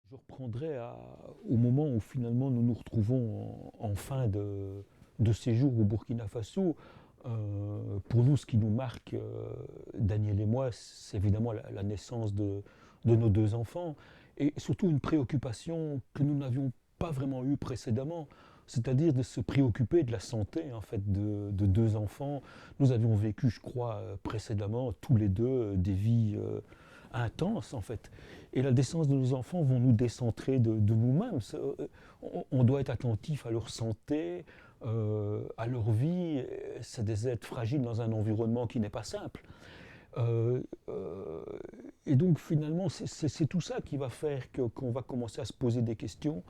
Je reprendrai au moment où finalement nous nous retrouvons en fin de séjour au Burkina Faso. Pour nous, ce qui nous marque, Daniel et moi, c'est évidemment la naissance de nos deux enfants et surtout une préoccupation que nous n'avions pas vraiment eue précédemment, c'est-à-dire de se préoccuper de la santé en fait de deux enfants. Nous avions vécu, je crois, précédemment tous les deux des vies intenses en fait. Et la naissance de nos enfants vont nous décentrer de nous-mêmes. On doit être attentif à leur santé, à leur vie. C'est des êtres fragiles dans un environnement qui n'est pas simple. Euh, euh, et donc finalement, c'est tout ça qui va faire qu'on va commencer à se poser des questions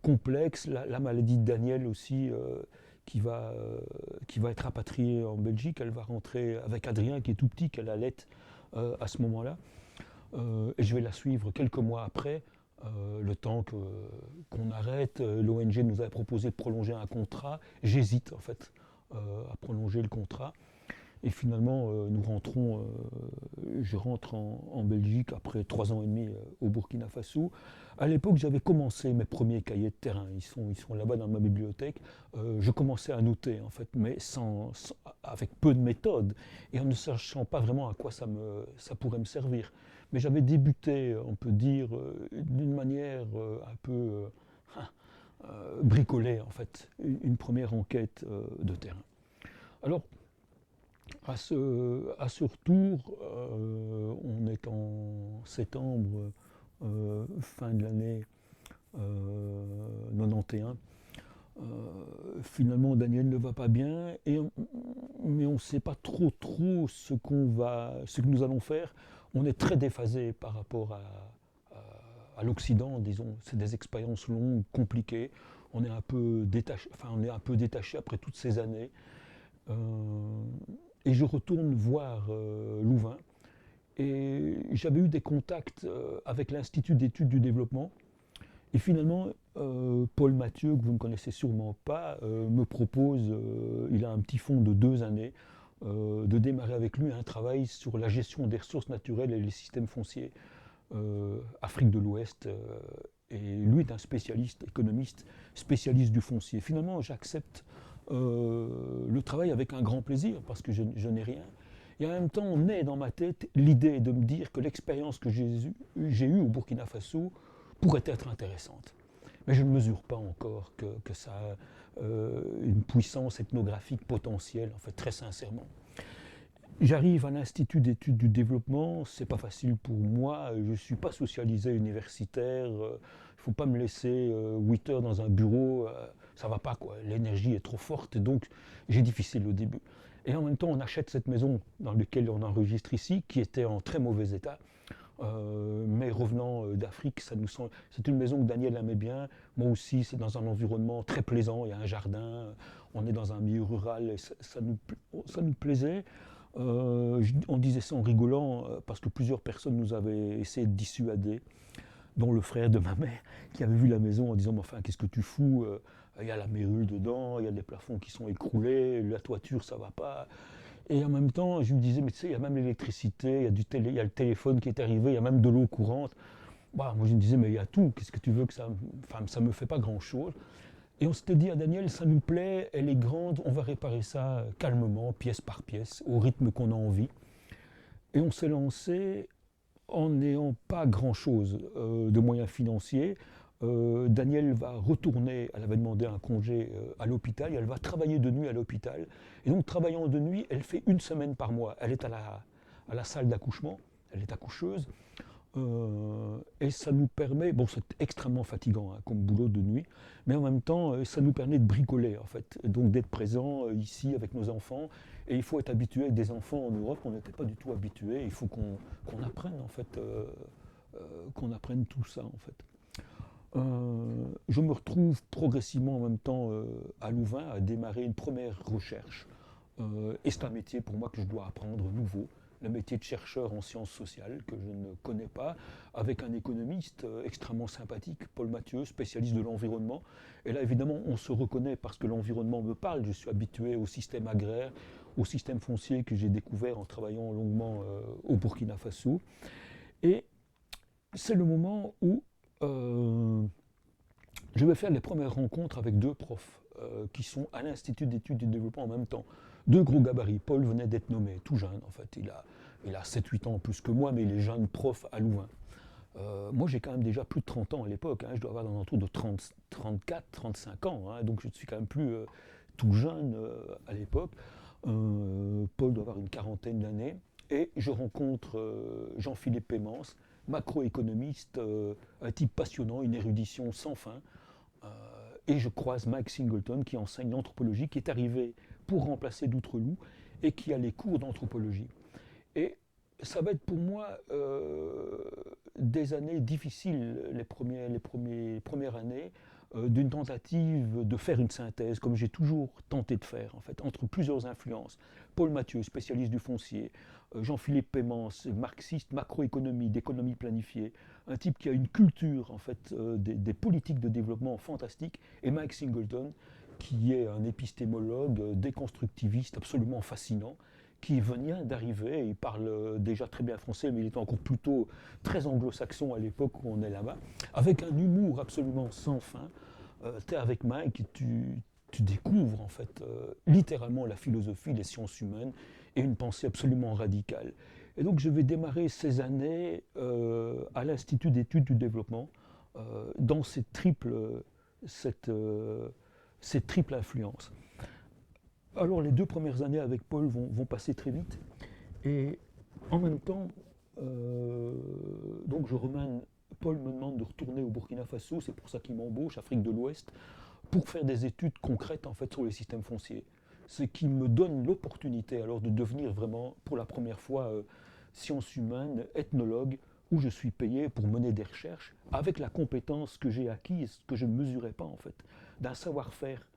complexes. La maladie de Daniel aussi, qui va être rapatriée en Belgique, elle va rentrer avec Adrien qui est tout petit, qu'elle allait à ce moment-là. Et je vais la suivre quelques mois après, le temps qu'on arrête. L'ONG nous avait proposé de prolonger un contrat. J'hésite en fait à prolonger le contrat. Et finalement, je rentre en Belgique après 3 ans et demi au Burkina Faso. À l'époque, j'avais commencé mes premiers cahiers de terrain. Ils sont là-bas dans ma bibliothèque. Je commençais à noter, en fait, mais avec peu de méthode et en ne sachant pas vraiment à quoi ça pourrait me servir. Mais j'avais débuté, on peut dire, d'une manière un peu bricolée, en fait, une première enquête de terrain. Alors, à ce retour, on est en septembre, fin de l'année 91. Finalement, Daniel ne va pas bien, mais on ne sait pas trop ce que nous allons faire. On est très déphasé par rapport à l'Occident, disons. C'est des expériences longues, compliquées. On est un peu détaché, enfin, on est un peu détaché après toutes ces années. Euh, et je retourne voir Louvain. Et j'avais eu des contacts avec l'Institut d'études du développement. Et finalement, Paul Mathieu, que vous ne connaissez sûrement pas, me propose, il a un petit fonds de 2 années, de démarrer avec lui un travail sur la gestion des ressources naturelles et les systèmes fonciers Afrique de l'Ouest. Et lui est un spécialiste, économiste, spécialiste du foncier. Finalement, j'accepte le travail avec un grand plaisir parce que je n'ai rien. Et en même temps, on est dans ma tête l'idée de me dire que l'expérience que j'ai eue au Burkina Faso pourrait être intéressante. Mais je ne mesure pas encore que ça a une puissance ethnographique potentielle, en fait, très sincèrement. J'arrive à l'Institut d'études du développement, c'est pas facile pour moi, je ne suis pas socialisé universitaire, il ne faut pas me laisser 8 heures dans un bureau, ça va pas quoi, l'énergie est trop forte, donc j'ai difficile au début. Et en même temps, on achète cette maison dans laquelle on enregistre ici, qui était en très mauvais état. Mais revenant d'Afrique, c'est une maison que Daniel aimait bien. Moi aussi, c'est dans un environnement très plaisant. Il y a un jardin, on est dans un milieu rural, et ça nous plaisait. On disait ça en rigolant parce que plusieurs personnes nous avaient essayé de dissuader, dont le frère de ma mère qui avait vu la maison en disant mais enfin qu'est-ce que tu fous, il y a la mérule dedans, il y a des plafonds qui sont écroulés, la toiture ça va pas. Et en même temps je lui disais mais tu sais il y a même l'électricité, il y a le téléphone qui est arrivé, il y a même de l'eau courante. Bah, moi je me disais mais il y a tout, qu'est-ce que tu veux que ça, enfin ça me fait pas grand chose. Et on s'était dit à Daniel, ça nous plaît, elle est grande, on va réparer ça calmement, pièce par pièce, au rythme qu'on a envie. Et on s'est lancé en n'ayant pas grand-chose de moyens financiers. Daniel va retourner, elle avait demandé un congé à l'hôpital, et elle va travailler de nuit à l'hôpital. Et donc, travaillant de nuit, elle fait 1 semaine par mois. Elle est à la salle d'accouchement, elle est accoucheuse. Et ça nous permet, bon c'est extrêmement fatigant hein, comme boulot de nuit, mais en même temps ça nous permet de bricoler en fait, et donc d'être présent ici avec nos enfants. Et il faut être habitué avec des enfants en Europe, on n'était pas du tout habitué, il faut qu'on apprenne en fait, qu'on apprenne tout ça en fait. Je me retrouve progressivement en même temps à Louvain à démarrer une première recherche. Et c'est un métier pour moi que je dois apprendre nouveau, le métier de chercheur en sciences sociales que je ne connais pas, avec un économiste extrêmement sympathique, Paul Mathieu, spécialiste de l'environnement. Et là, évidemment, on se reconnaît parce que l'environnement me parle. Je suis habitué au système agraire, au système foncier que j'ai découvert en travaillant longuement au Burkina Faso. Et c'est le moment où je vais faire les premières rencontres avec deux profs qui sont à l'Institut d'études et de développement en même temps. Deux gros gabarits. Paul venait d'être nommé, tout jeune en fait. Il a 7-8 ans plus que moi, mais il est jeune prof à Louvain. Moi, j'ai quand même déjà plus de 30 ans à l'époque. Je dois avoir dans l'entour de 30, 34, 35 ans. Donc, je ne suis quand même plus tout jeune à l'époque. Paul doit avoir une quarantaine d'années. Et je rencontre Jean-Philippe Pémence, macroéconomiste, un type passionnant, une érudition sans fin. Et je croise Mike Singleton, qui enseigne l'anthropologie, qui est arrivé pour remplacer Doutreloup et qui a les cours d'anthropologie. Et ça va être pour moi des années difficiles, les premières années, d'une tentative de faire une synthèse, comme j'ai toujours tenté de faire, en fait, entre plusieurs influences. Paul Mathieu, spécialiste du foncier, Jean-Philippe Pémence, marxiste, macroéconomie, d'économie planifiée, un type qui a une culture, en fait, des politiques de développement fantastiques, et Mike Singleton, qui est un épistémologue déconstructiviste absolument fascinant, qui vient d'arriver, il parle déjà très bien français, mais il est encore plutôt très anglo-saxon à l'époque où on est là-bas, avec un humour absolument sans fin. Tu es avec Mike et tu découvres en fait littéralement la philosophie, les sciences humaines et une pensée absolument radicale. Et donc je vais démarrer ces années à l'Institut d'études du développement dans cette triple influence. Alors les 2 premières années avec Paul vont passer très vite et en même temps, donc Paul me demande de retourner au Burkina Faso, c'est pour ça qu'il m'embauche, Afrique de l'Ouest, pour faire des études concrètes en fait sur les systèmes fonciers. Ce qui me donne l'opportunité alors de devenir vraiment pour la première fois sciences humaines, ethnologue, où je suis payé pour mener des recherches avec la compétence que j'ai acquise, que je ne mesurais pas en fait, d'un savoir-faire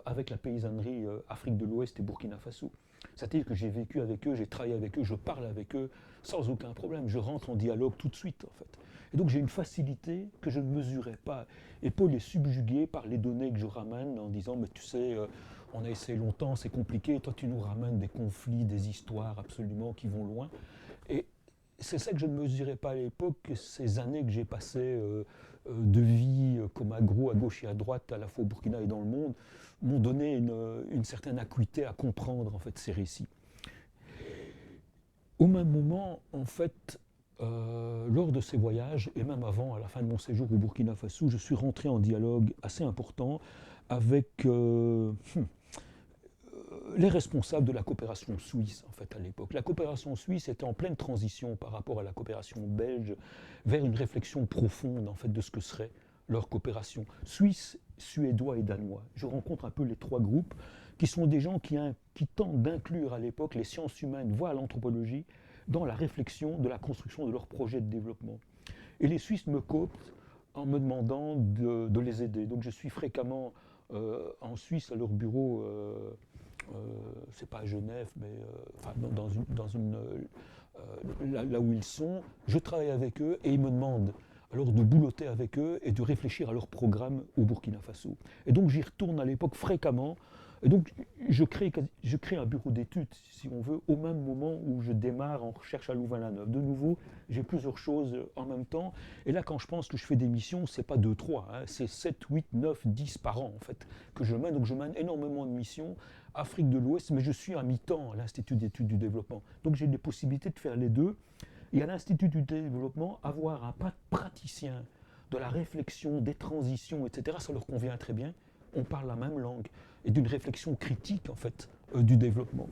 avec la paysannerie Afrique de l'Ouest et Burkina Faso. C'est-à-dire que j'ai vécu avec eux, j'ai travaillé avec eux, je parle avec eux sans aucun problème. Je rentre en dialogue tout de suite, en fait. Et donc j'ai une facilité que je ne mesurais pas. Et Paul est subjugué par les données que je ramène en disant, mais tu sais, on a essayé longtemps, c'est compliqué, toi tu nous ramènes des conflits, des histoires absolument qui vont loin. Et c'est ça que je ne mesurais pas à l'époque, ces années que j'ai passées de vie comme agro à gauche et à droite, à la fois au Burkina et dans le monde, m'ont donné une certaine acuité à comprendre en fait ces récits. Au même moment, en fait, lors de ces voyages, et même avant, à la fin de mon séjour au Burkina Faso, je suis rentré en dialogue assez important avec les responsables de la coopération suisse, en fait, à l'époque. La coopération suisse était en pleine transition par rapport à la coopération belge vers une réflexion profonde, en fait, de ce que serait leur coopération. Suisse, suédois et danois. Je rencontre un peu les 3 groupes qui sont des gens qui tentent d'inclure à l'époque les sciences humaines, voire l'anthropologie, dans la réflexion de la construction de leur projet de développement. Et les Suisses me cooptent en me demandant de les aider. Donc je suis fréquemment en Suisse à leur bureau, c'est pas à Genève, mais enfin, là où ils sont. Je travaille avec eux et ils me demandent alors de boulotter avec eux et de réfléchir à leur programme au Burkina Faso. Et donc j'y retourne à l'époque fréquemment. Et donc je crée un bureau d'études, si on veut, au même moment où je démarre en recherche à Louvain-la-Neuve. De nouveau, j'ai plusieurs choses en même temps. Et là, quand je pense que je fais des missions, c'est pas 2, 3, c'est 7, 8, 9, 10 par an, en fait, que je mène. Donc je mène énormément de missions. Afrique de l'Ouest, mais je suis à mi-temps à l'Institut d'études du développement. Donc j'ai des possibilités de faire les deux. Et à l'Institut du développement, avoir un praticien de la réflexion, des transitions, etc., ça leur convient très bien. On parle la même langue et d'une réflexion critique, en fait, du développement.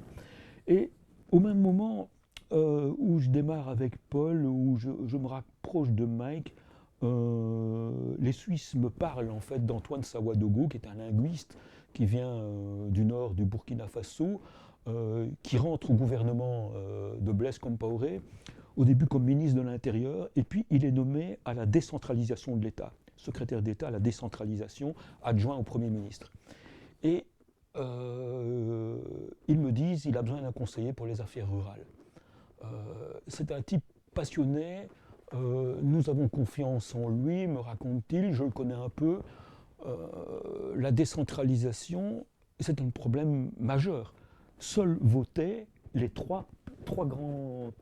Et au même moment où je démarre avec Paul, où je me rapproche de Mike, les Suisses me parlent en fait d'Antoine Sawadogo, qui est un linguiste qui vient du nord du Burkina Faso, qui rentre au gouvernement de Blaise Compaoré, au début comme ministre de l'Intérieur, et puis il est nommé à la décentralisation de l'État. secrétaire d'État à la décentralisation, adjoint au Premier ministre. Et ils me disent qu'il a besoin d'un conseiller pour les affaires rurales. C'est un type passionné, nous avons confiance en lui, me raconte-t-il, je le connais un peu. La décentralisation, c'est un problème majeur. Seuls votaient les trois grandes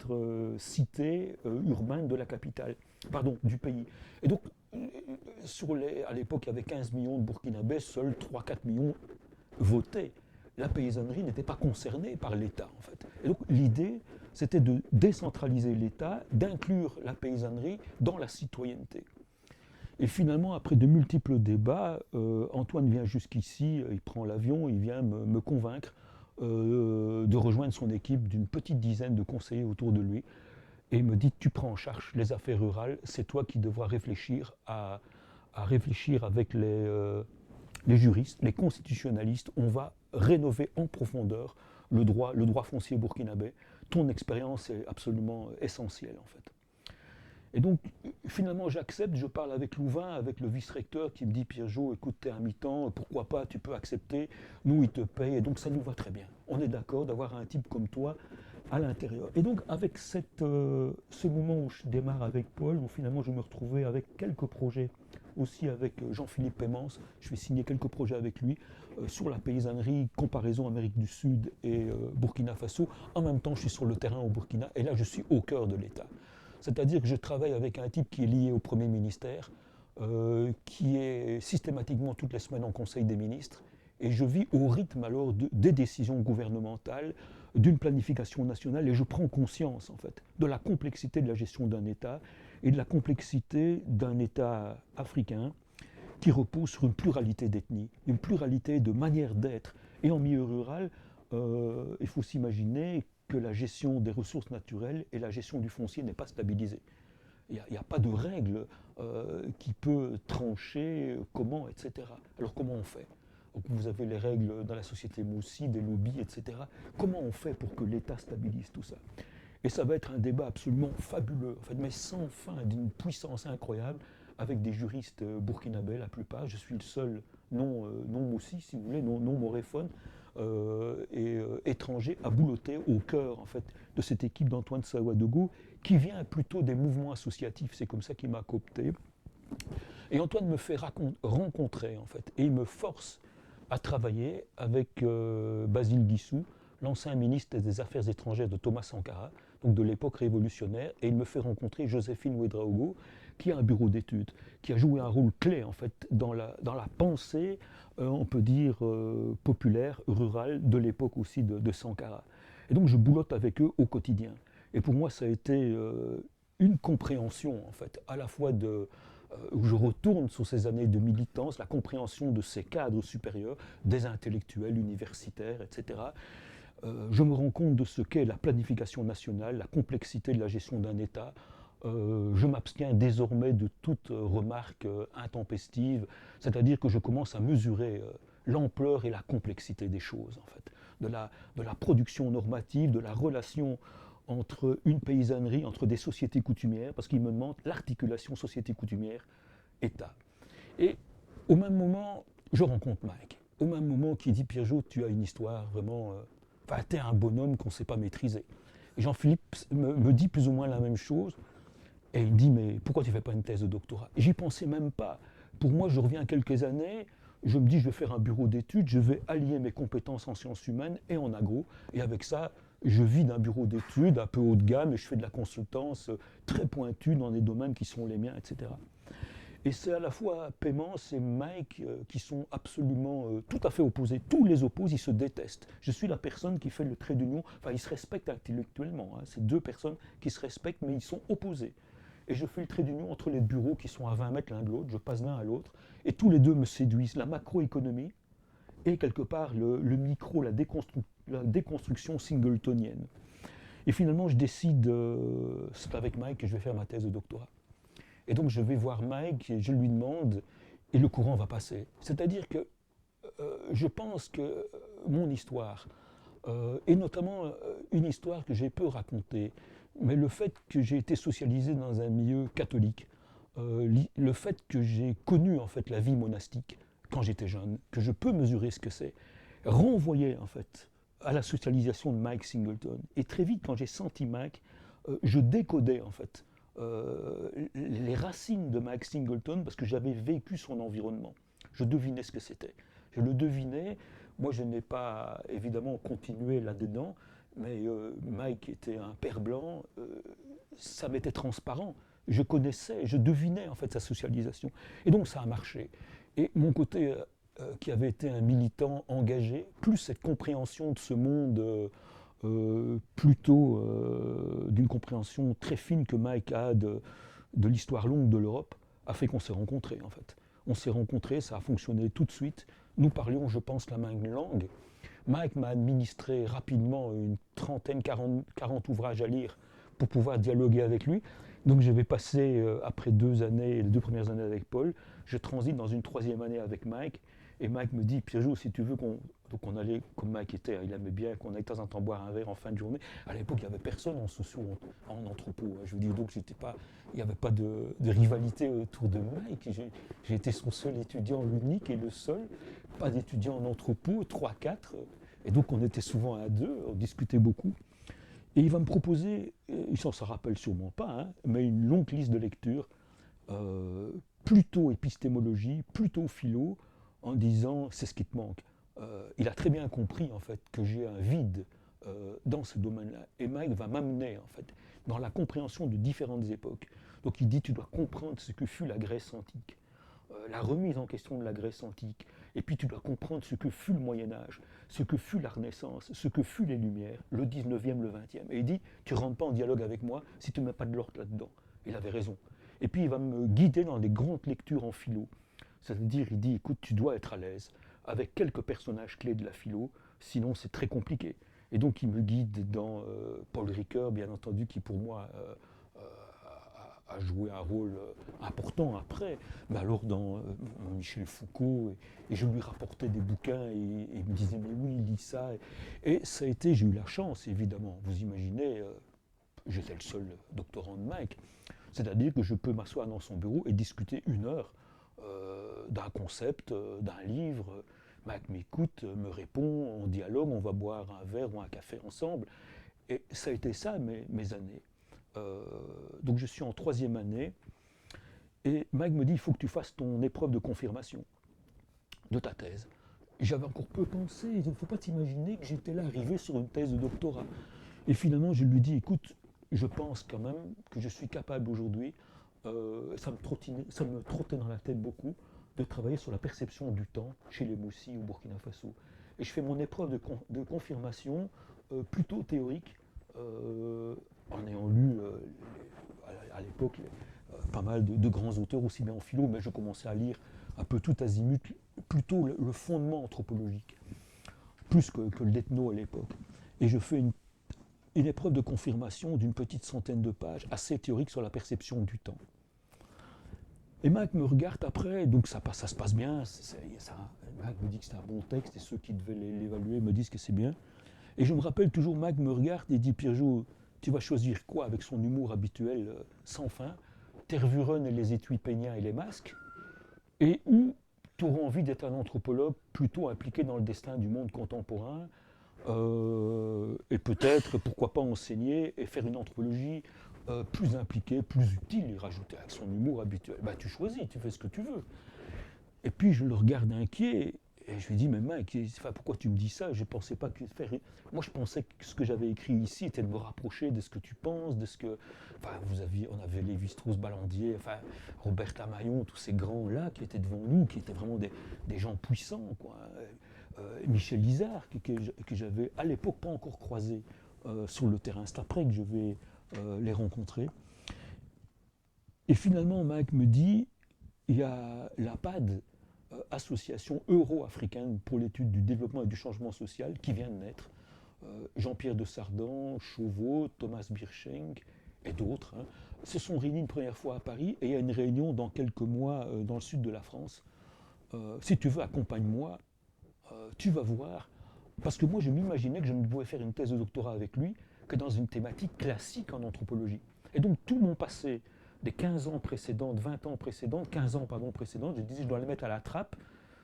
cités urbaines de la capitale, pardon, du pays. Et donc, à l'époque, il y avait 15 millions de Burkinabés, seuls 3-4 millions votaient. La paysannerie n'était pas concernée par l'État, en fait. Et donc, l'idée, c'était de décentraliser l'État, d'inclure la paysannerie dans la citoyenneté. Et finalement, après de multiples débats, Antoine vient jusqu'ici, il prend l'avion, il vient me convaincre de rejoindre son équipe d'une petite dizaine de conseillers autour de lui. Et il me dit, tu prends en charge les affaires rurales, c'est toi qui devras réfléchir à réfléchir avec les juristes, les constitutionnalistes. On va rénover en profondeur le droit foncier burkinabé. Ton expérience est absolument essentielle, en fait. Et donc, finalement, j'accepte, je parle avec Louvain, avec le vice-recteur qui me dit, Pierre-Jo, écoute, t'es à mi-temps, pourquoi pas, tu peux accepter, nous, il te paye, et donc ça nous va très bien. On est d'accord d'avoir un type comme toi à l'intérieur. Et donc, avec ce moment où je démarre avec Paul, où finalement, je me retrouvais avec quelques projets, aussi avec Jean-Philippe Pémence, je vais signer quelques projets avec lui, sur la paysannerie, comparaison Amérique du Sud et Burkina Faso. En même temps, je suis sur le terrain au Burkina, et là, je suis au cœur de l'État. C'est-à-dire que je travaille avec un type qui est lié au Premier ministère, qui est systématiquement toutes les semaines en Conseil des ministres, et je vis au rythme alors des décisions gouvernementales, d'une planification nationale, et je prends conscience en fait de la complexité de la gestion d'un État et de la complexité d'un État africain qui repose sur une pluralité d'ethnies, une pluralité de manières d'être. Et en milieu rural, il faut s'imaginer que la gestion des ressources naturelles et la gestion du foncier n'est pas stabilisée. Il n'y a pas de règle qui peut trancher comment, etc. Alors comment on fait? Donc vous avez les règles dans la société Moussi, des lobbies, etc. Comment on fait pour que l'État stabilise tout ça? Et ça va être un débat absolument fabuleux, en fait, mais sans fin, d'une puissance incroyable, avec des juristes burkinabés la plupart. Je suis le seul non Moussi, si vous voulez, non moréphone, étranger à boulotter au cœur en fait, de cette équipe d'Antoine Sawadogo qui vient plutôt des mouvements associatifs, c'est comme ça qu'il m'a coopté. Et Antoine me fait rencontrer en fait, et il me force à travailler avec Basile Guissou, l'ancien ministre des Affaires étrangères de Thomas Sankara, donc de l'époque révolutionnaire, et il me fait rencontrer Joséphine Ouedraogo, qui a un bureau d'études, qui a joué un rôle clé en fait dans la pensée, on peut dire populaire, rurale, de l'époque aussi de Sankara. Et donc je boulotte avec eux au quotidien. Et pour moi, ça a été une compréhension en fait, à la fois où je retourne sur ces années de militance, la compréhension de ces cadres supérieurs, des intellectuels, universitaires, etc. Je me rends compte de ce qu'est la planification nationale, la complexité de la gestion d'un État. Je m'abstiens désormais de toute remarque intempestive, c'est-à-dire que je commence à mesurer l'ampleur et la complexité des choses, en fait, de la production normative, de la relation entre une paysannerie, entre des sociétés coutumières, parce qu'il me demande l'articulation société coutumière-État. Et au même moment, je rencontre Mike. Au même moment, qui dit Pierre-Jo, tu as une histoire vraiment. Enfin, tu es un bonhomme qu'on ne sait pas maîtriser. Et Jean-Philippe me dit plus ou moins la même chose. Et il me dit, mais pourquoi tu ne fais pas une thèse de doctorat? J'y pensais même pas. Pour moi, je reviens quelques années, je me dis, je vais faire un bureau d'études, je vais allier mes compétences en sciences humaines et en agro. Et avec ça, je vis d'un bureau d'études un peu haut de gamme et je fais de la consultance très pointue dans des domaines qui sont les miens, etc. Et c'est à la fois Pémence et Mike qui sont absolument tout à fait opposés. Tous les opposent, ils se détestent. Je suis la personne qui fait le trait d'union. Enfin, ils se respectent intellectuellement. Hein. C'est deux personnes qui se respectent, mais ils sont opposés. Et je fais le trait d'union entre les bureaux qui sont à 20 mètres l'un de l'autre. Je passe l'un à l'autre. Et tous les deux me séduisent. La macroéconomie et quelque part le micro, la déconstruction singletonienne. Et finalement, je décide, c'est avec Mike que je vais faire ma thèse de doctorat. Et donc je vais voir Mike et je lui demande, et le courant va passer. C'est-à-dire que je pense que mon histoire, et notamment une histoire que j'ai peu racontée, mais le fait que j'ai été socialisé dans un milieu catholique, le fait que j'ai connu en fait la vie monastique quand j'étais jeune, que je peux mesurer ce que c'est, renvoyait en fait à la socialisation de Mike Singleton. Et très vite, quand j'ai senti Mike, je décodais en fait les racines de Mike Singleton parce que j'avais vécu son environnement. Je devinais ce que c'était. Je le devinais. Moi, je n'ai pas évidemment continué là-dedans, mais Mike était un père blanc. Ça m'était transparent. Je connaissais, je devinais en fait sa socialisation. Et donc ça a marché. Et mon côté qui avait été un militant engagé, plus cette compréhension de ce monde plutôt d'une compréhension très fine que Mike a de l'histoire longue de l'Europe, a fait qu'on s'est rencontrés en fait. On s'est rencontrés, ça a fonctionné tout de suite. Nous parlions, je pense, la même langue. Mike m'a administré rapidement une trentaine, 40 ouvrages à lire pour pouvoir dialoguer avec lui. Donc je vais passer, après 2 années, les 2 premières années avec Paul, je transite dans une 3e année avec Mike. Et Mike me dit, Pierrot, si tu veux qu'on... Donc on allait, comme Mike était, il aimait bien qu'on aille de temps en temps boire un verre en fin de journée. À l'époque, il n'y avait personne en socio, en entrepôt. Je veux dire, donc il n'y avait pas de rivalité autour de Mike. J'ai été son seul étudiant, l'unique et le seul. Pas d'étudiant en entrepôt, 3, 4. Et donc on était souvent à deux, on discutait beaucoup. Et il va me proposer, il s'en rappelle sûrement pas, hein, mais une longue liste de lectures, plutôt épistémologie, plutôt philo, en disant c'est ce qui te manque. Il a très bien compris en fait que j'ai un vide dans ce domaine-là. Et Mike va m'amener en fait dans la compréhension de différentes époques. Donc il dit tu dois comprendre ce que fut la Grèce antique, la remise en question de la Grèce antique, et puis tu dois comprendre ce que fut le Moyen-Âge, ce que fut la Renaissance, ce que fut les Lumières, le 19e, le 20e. Et il dit, tu ne rentres pas en dialogue avec moi si tu ne mets pas de l'ordre là-dedans. Il avait raison. Et puis il va me guider dans des grandes lectures en philo. C'est-à-dire, il dit, écoute, tu dois être à l'aise avec quelques personnages clés de la philo, sinon c'est très compliqué. Et donc il me guide dans Paul Ricoeur, bien entendu, qui pour moi a joué un rôle important après, mais alors dans Michel Foucault, et je lui rapportais des bouquins, et il me disait, mais oui, lis ça. Et ça a été, j'ai eu la chance, évidemment, vous imaginez, j'étais le seul doctorant de Mike, c'est-à-dire que je peux m'asseoir dans son bureau et discuter 1 heure d'un concept, d'un livre. Mike m'écoute, me répond, on dialogue, on va boire un verre ou un café ensemble. Et ça a été ça mes années. Donc je suis en 3e année, et Mike me dit, il faut que tu fasses ton épreuve de confirmation de ta thèse. Et j'avais encore peu pensé, il ne faut pas t'imaginer que j'étais là arrivé sur une thèse de doctorat. Et finalement, je lui dis, écoute, je pense quand même que je suis capable aujourd'hui, ça me trottait dans la tête beaucoup, de travailler sur la perception du temps chez les Moussis au Burkina Faso. Et je fais mon épreuve de confirmation plutôt théorique, en ayant lu à l'époque pas mal de grands auteurs, aussi bien en philo, mais je commençais à lire un peu tout azimut, plutôt le fondement anthropologique, plus que l'ethno à l'époque. Et je fais une épreuve de confirmation d'une petite centaine de pages, assez théorique sur la perception du temps. Et Mike me regarde après, donc ça se passe bien, Mike me dit que c'est un bon texte, et ceux qui devaient l'évaluer me disent que c'est bien. Et je me rappelle toujours, Mike me regarde et dit, Pierrot, tu vas choisir quoi avec son humour habituel sans fin, Tervuren et les étuis peignats et les masques, et où tu auras envie d'être un anthropologue plutôt impliqué dans le destin du monde contemporain, et peut-être, pourquoi pas enseigner et faire une anthropologie plus impliquée, plus utile, et rajouter avec son humour habituel. Bah, tu choisis, tu fais ce que tu veux. Et puis je le regarde inquiet, et je lui dis, mais Mike, pourquoi tu me dis ça? Je pensais pas que faire. Moi, je pensais que ce que j'avais écrit ici était de me rapprocher de ce que tu penses, de ce que. Enfin, on avait Lévi-Strauss, Ballandier, enfin, Roberta Maillon, tous ces grands-là qui étaient devant nous, qui étaient vraiment des gens puissants, quoi. Michel Isard, que j'avais à l'époque pas encore croisé sur le terrain. C'est après que je vais les rencontrer. Et finalement, Mike me dit, il y a l'APAD, association euro-africaine pour l'étude du développement et du changement social, qui vient de naître. Jean-Pierre de Sardan, Chauveau, Thomas Birschenk et d'autres se sont réunis une première fois à Paris, et il y a une réunion dans quelques mois dans le sud de la France. Si tu veux, accompagne-moi, tu vas voir. Parce que moi, je m'imaginais que je ne pouvais faire une thèse de doctorat avec lui que dans une thématique classique en anthropologie. Et donc tout mon passé des 15 ans précédentes, 20 ans précédentes, 15 ans pardon, précédentes, je disais je dois les mettre à la trappe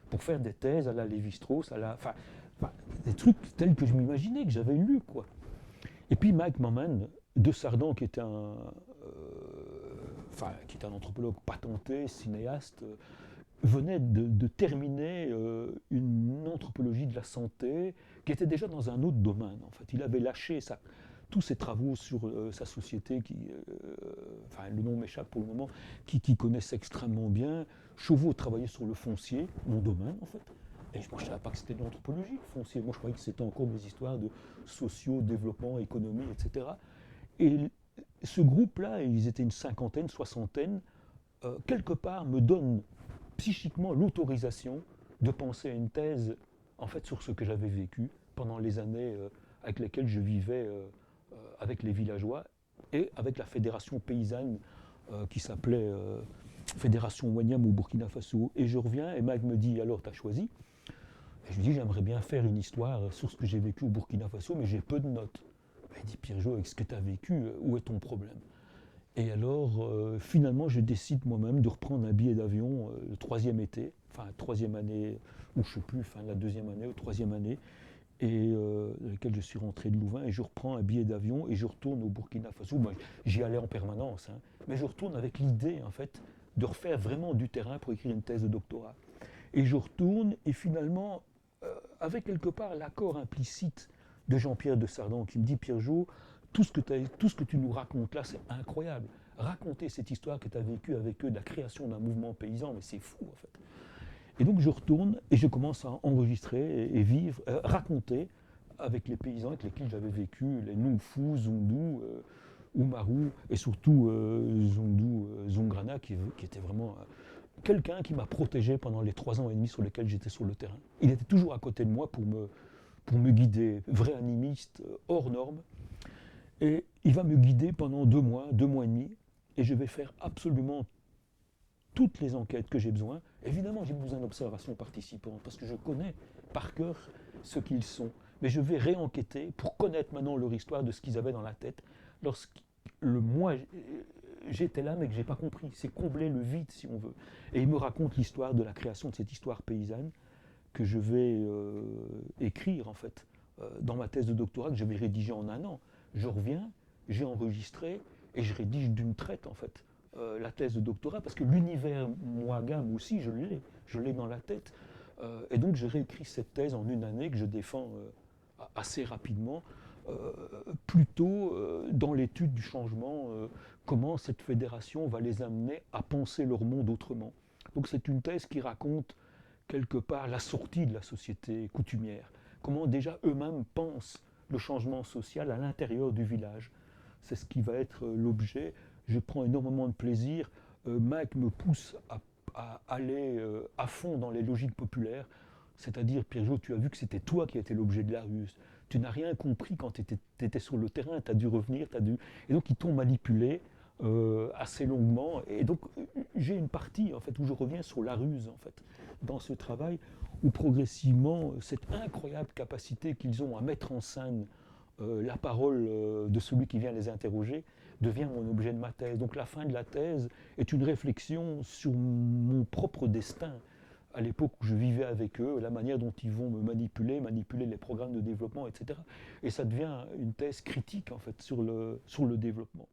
pour faire des thèses à la Lévi-Strauss, enfin, des trucs tels que je m'imaginais, que j'avais lus, quoi. Et puis Mike Maman de Sardan, qui était un anthropologue patenté, cinéaste, venait de terminer une anthropologie de la santé qui était déjà dans un autre domaine. En fait, il avait lâché tous ses travaux sur sa société, le nom m'échappe pour le moment, qui connaissait extrêmement bien. Chauveau travaillait sur le foncier, mon domaine en fait. Et moi je ne savais pas que c'était de l'anthropologie, le foncier. Moi je croyais que c'était encore des histoires de sociaux, développement, économie, etc. Et ce groupe-là, ils étaient une cinquantaine, soixantaine, quelque part me donne psychiquement l'autorisation de penser à une thèse en fait sur ce que j'avais vécu pendant les années avec lesquelles je vivais avec les villageois et avec la fédération paysanne qui s'appelait Fédération Wanyam au Burkina Faso. Et je reviens et Mag me dit alors tu as choisi. Et je lui dis j'aimerais bien faire une histoire sur ce que j'ai vécu au Burkina Faso mais j'ai peu de notes. Il dit Pierre-Jo, avec ce que tu as vécu, où est ton problème? Et alors, finalement, je décide moi-même de reprendre un billet d'avion le troisième été, enfin, troisième année, ou je ne sais plus, enfin, la deuxième année ou troisième année, et dans laquelle je suis rentré de Louvain, et je reprends un billet d'avion et je retourne au Burkina Faso. Moi, j'y allais en permanence, hein, mais je retourne avec l'idée, en fait, de refaire vraiment du terrain pour écrire une thèse de doctorat. Et je retourne, et finalement, avec quelque part l'accord implicite de Jean-Pierre de Sardan qui me dit Pierre-Jo, tout ce que tu nous racontes là, c'est incroyable. Raconter cette histoire que tu as vécue avec eux, de la création d'un mouvement paysan, mais c'est fou en fait. Et donc je retourne et je commence à enregistrer et vivre, raconter avec les paysans avec lesquels j'avais vécu, les Nungfu, Zundu, Umaru et surtout Zongrana qui était vraiment quelqu'un qui m'a protégé pendant les 3 ans et demi sur lesquels j'étais sur le terrain. Il était toujours à côté de moi pour me guider, vrai animiste, hors norme. Et il va me guider pendant 2 mois, 2 mois et demi, et je vais faire absolument toutes les enquêtes que j'ai besoin. Évidemment, j'ai besoin d'observations participantes, parce que je connais par cœur ce qu'ils sont. Mais je vais réenquêter pour connaître maintenant leur histoire de ce qu'ils avaient dans la tête. Moi, j'étais là, mais que je n'ai pas compris. C'est combler le vide, si on veut. Et il me raconte l'histoire de la création de cette histoire paysanne que je vais écrire, en fait, dans ma thèse de doctorat, que je vais rédiger en 1 an. Je reviens, j'ai enregistré, et je rédige d'une traite, en fait, la thèse de doctorat, parce que l'univers Mouagam aussi, je l'ai dans la tête. Et donc, j'ai réécrit cette thèse en 1 année que je défends assez rapidement, plutôt dans l'étude du changement, comment cette fédération va les amener à penser leur monde autrement. Donc, c'est une thèse qui raconte quelque part la sortie de la société coutumière, comment déjà eux-mêmes pensent le changement social à l'intérieur du village. C'est ce qui va être l'objet. Je prends énormément de plaisir. Mike me pousse à aller à fond dans les logiques populaires, c'est-à-dire, Pierre-Jo, tu as vu que c'était toi qui étais l'objet de la ruse. Tu n'as rien compris quand tu étais sur le terrain, tu as dû revenir, Et donc, ils t'ont manipulé assez longuement. Et donc, j'ai une partie, en fait, où je reviens sur la ruse, en fait, dans ce travail, où progressivement, cette incroyable capacité qu'ils ont à mettre en scène la parole de celui qui vient les interroger devient mon objet de ma thèse. Donc la fin de la thèse est une réflexion sur mon propre destin à l'époque où je vivais avec eux, la manière dont ils vont me manipuler les programmes de développement, etc. Et ça devient une thèse critique en fait sur le développement.